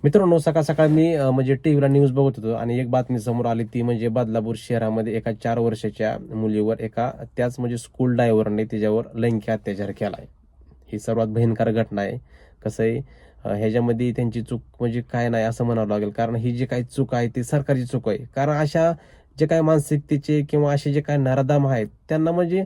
मित्रांनो, सकाळ सकाळ मी म्हणजे टीव्हीला न्यूज बघत होतो आणि एक बातमी समोर आली, ती म्हणजे बदलापूर शहरामध्ये एका 4 वर्षाच्या मुलीवर एका त्याच म्हणजे स्कूल ड्रायव्हरने तिच्यावर लैंगिक अत्याचार केला आहे. ही सर्वात भयंकर घटना आहे. कसं आहे, ह्याच्यामध्ये त्यांची चूक म्हणजे काय नाही असं म्हणावं लागेल, कारण ही जी काही चूक आहे ती सरकारची चूक आहे. कारण अशा जे काही मानसिकतेचे किंवा असे जे काही नराधम आहेत त्यांना म्हणजे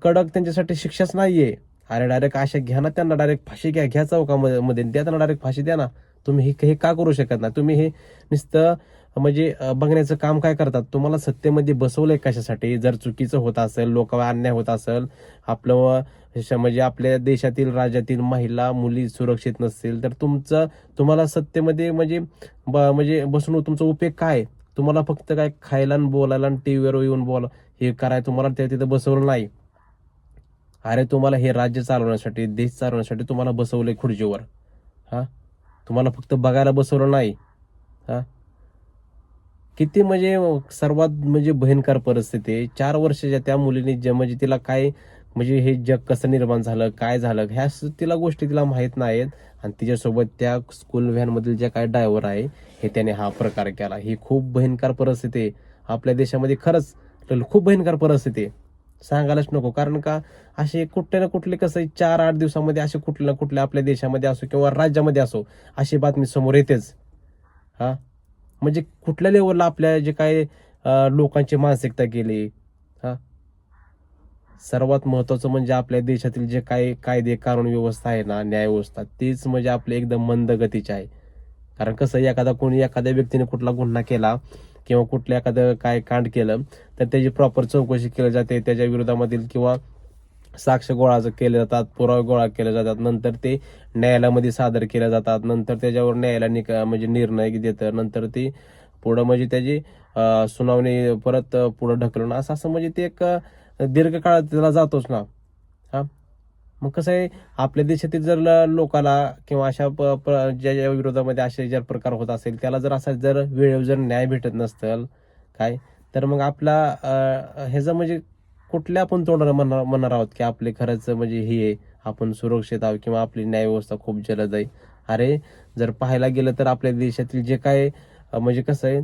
कडक त्यांच्यासाठी शिक्षाच नाहीये. अरे डायरेक्ट अशा घ्या ना, त्यांना डायरेक्ट फाशी घ्या, घ्या चौकामध्ये द्या, त्यांना डायरेक्ट फाशी द्या ना. तुम्ही हे हे का करू शकत नाही? तुम्ही हे नुसतं म्हणजे बघण्याचं काम काय करतात? तुम्हाला सत्तेमध्ये बसवलंय कशासाठी? जर चुकीचं होत असेल, लोकांवर अन्याय होत असेल, आपलं म्हणजे आपल्या देशातील, राज्यातील महिला, मुली सुरक्षित नसतील, तर तुम्हाला सत्तेमध्ये म्हणजे म्हणजे बसून तुमचा उपयोग काय? तुम्हाला फक्त काय खायला आणि बोलायला आणि टीव्हीवर येऊन हे कराय तुम्हाला ते तिथं बसवलं नाही. अरे तुम्हाला हे राज्य चालवण्यासाठी, देश चालवण्यासाठी तुम्हाला बसवलंय खुर्चीवर. हां? तुम्हाला फक्त बघायला बसवलं नाही. हां? किती म्हणजे सर्वात म्हणजे भयंकर परिस्थिती आहे. 4 वर्षाच्या त्या मुलीने म्हणजे तिला काय म्हणजे हे जग कसं निर्माण झालं, काय झालं, ह्या तिला गोष्टी तिला माहीत नाहीत आणि तिच्यासोबत त्या स्कूल व्हॅनमधील जे काही ड्रायव्हर आहे, हे त्याने हा प्रकार केला. ही खूप भयंकर परिस्थिती आहे. आपल्या देशामध्ये खरंच खूप भयंकर परिस्थिती आहे. सांगायलाच नको. कारण का असे कुठले ना कुठले कसं 4-8 दिवसामध्ये असे कुठले ना कुठले आपल्या देशामध्ये असो किंवा राज्यामध्ये असो, अशी बातमी समोर येतेच. हां? म्हणजे कुठल्या लेव्हलला आपल्या जे काही लोकांची मानसिकता गेली. हां? सर्वात महत्त्वाचं म्हणजे आपल्या देशातील जे काही कायदे कानून व्यवस्था आहे ना, न्याय व्यवस्था, तीच म्हणजे आपली एकदम मंद गतीची आहे. कारण कसं एखाद्या व्यक्तीने कुठला गुन्हा केला किंवा कुठलं एखादं काय कांड केलं, तर त्याची प्रॉपर चौकशी केली जाते. त्याच्या विरोधामधील किंवा साक्ष गोळा केले जातात, पुरावे गोळा केले जातात. नंतर ते न्यायालयामध्ये सादर केले जातात. नंतर त्याच्यावर न्यायालय म्हणजे निर्णय देतं. नंतर ते पुढं म्हणजे त्याची सुनावणी परत पुढं ढकलणं असं असं म्हणजे ते एक दीर्घकाळ त्याला जातोच ना. हां. मग कसं आहे, आपल्या देशातील जर लोकाला किंवा अशा ज्या विरोधामध्ये असे जर प्रकार होत असेल, त्याला जर असा जर वेळेवर जर न्याय भेटत नसेल काय, तर मग आपला ह्याचं म्हणजे कुठल्या आपण तोंडाने म्हणणार आहोत, की आपले खरंच म्हणजे हे आहे, आपण सुरक्षित आहोत किंवा आपली न्यायव्यवस्था खूप जलद आहे. अरे, जर पाहायला गेलं तर आपल्या देशातील जे काय म्हणजे कसं आहे,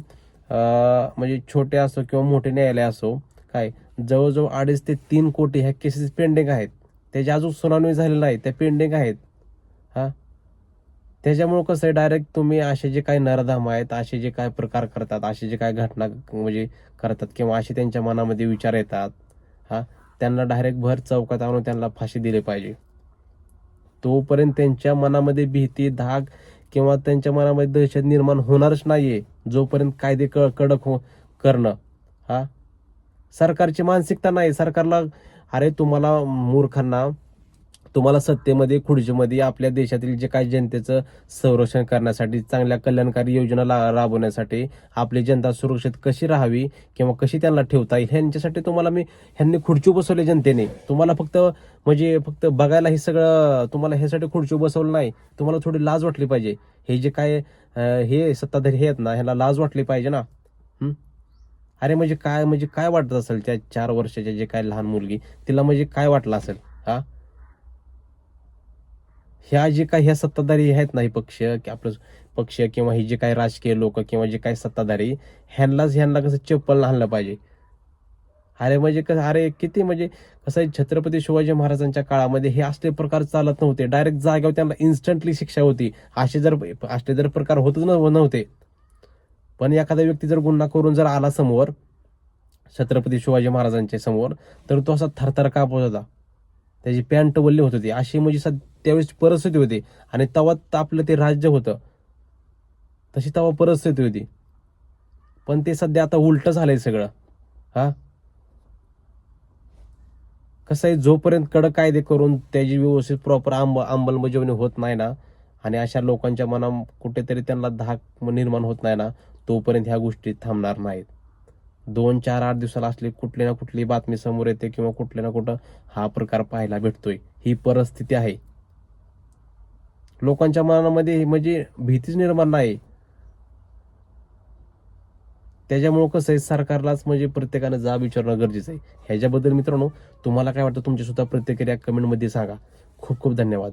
म्हणजे छोटे असो किंवा मोठे न्यायालय असो, काय जवळजवळ 2.5 ते 3 कोटी ह्या केसेस पेंडिंग आहेत. त्याची अजून सुनावणी झालेली नाही, त्या पेंडिंग आहेत. हां. त्याच्यामुळं कसं आहे, डायरेक्ट तुम्ही असे जे काही नराधम आहेत, असे जे काही प्रकार करतात, असे जे काही घटना म्हणजे करतात किंवा असे त्यांच्या मनामध्ये विचार येतात, हां, त्यांना डायरेक्ट भर चौकात आणून त्यांना फाशी दिली पाहिजे. तोपर्यंत त्यांच्या मनामध्ये भीती, धाक किंवा त्यांच्या मनामध्ये दहशत निर्माण होणारच नाहीये, जोपर्यंत कायदे कडक करणं. हां, सरकारची मानसिकता नाही. सरकारला अरे तुम्हाला मूर्खांना, तुम्हाला सत्तेमध्ये, खुर्चीमध्ये आपल्या देशातील जे काही जनतेचं संरक्षण करण्यासाठी, चांगल्या कल्याणकारी योजना राबवण्यासाठी, आपली जनता सुरक्षित कशी राहावी किंवा कशी त्यांना ठेवता येईल, ह्यांच्यासाठी ह्यांनी खुर्ची बसवली जनतेने. तुम्हाला फक्त बघायला हे सगळं तुम्हाला ह्यासाठी खुर्ची बसवलं नाही. तुम्हाला थोडी लाज वाटली पाहिजे. हे जे काय हे सत्ताधारी हे आहेत ना, ह्याला लाज वाटली पाहिजे ना. हं? अरे म्हणजे काय वाटत असेल त्या 4 वर्षाच्या जे काय लहान मुलगी, तिला म्हणजे काय वाटलं असेल? हां? ह्या सत्ताधारी आहेत ना, हे पक्ष की आपलं पक्ष किंवा हे जे काही राजकीय लोक किंवा जे काही सत्ताधारी, ह्यांना कसं चप्पल आणलं पाहिजे. अरे म्हणजे कसं, अरे किती म्हणजे कसं आहे, छत्रपती शिवाजी महाराजांच्या काळामध्ये हे असले प्रकार चालत नव्हते. डायरेक्ट जागेवर त्यांना इन्स्टंटली शिक्षा होती. असे जर प्रकार होतच नव्हते. पण एखादा व्यक्ती जर गुन्हा करून जर आला समोर, छत्रपती शिवाजी महाराजांच्या समोर, तर तो असा थरथर कापत होता. त्याची पॅन्ट वल्ली होत होती. अशी म्हणजे त्यावेळेस परिस्थिती होती आणि तेव्हा आपलं ते राज्य होतं. तशी तेव्हा परिस्थिती होती. पण ते सध्या आता उलटं झालंय सगळं. हां? कसं आहे, जोपर्यंत कडक कायदे करून त्याची व्यवस्थित प्रॉपर अंमलबजावणी होत नाही ना आणि अशा लोकांच्या कुठेतरी त्यांना धाक निर्माण होत नाही ना, तोपर्यंत ह्या गोष्टी थांबणार नाहीत. 2, 4, 8 दिवसाला असली कुठली ना कुठली बातमी समोर येते किंवा कुठल्या ना कुठं हा प्रकार पाहायला भेटतोय. ही परिस्थिती आहे. लोकांच्या मनामध्ये म्हणजे भीतीच निर्माण नाही. त्याच्यामुळं कसं आहे, सरकारलाच म्हणजे प्रत्येकानं जाब विचारणं गरजेचं आहे. ह्याच्याबद्दल मित्रांनो, तुम्हाला काय वाटतं? तुमची सुद्धा प्रतिक्रिया कमेंटमध्ये सांगा. खूप खूप धन्यवाद.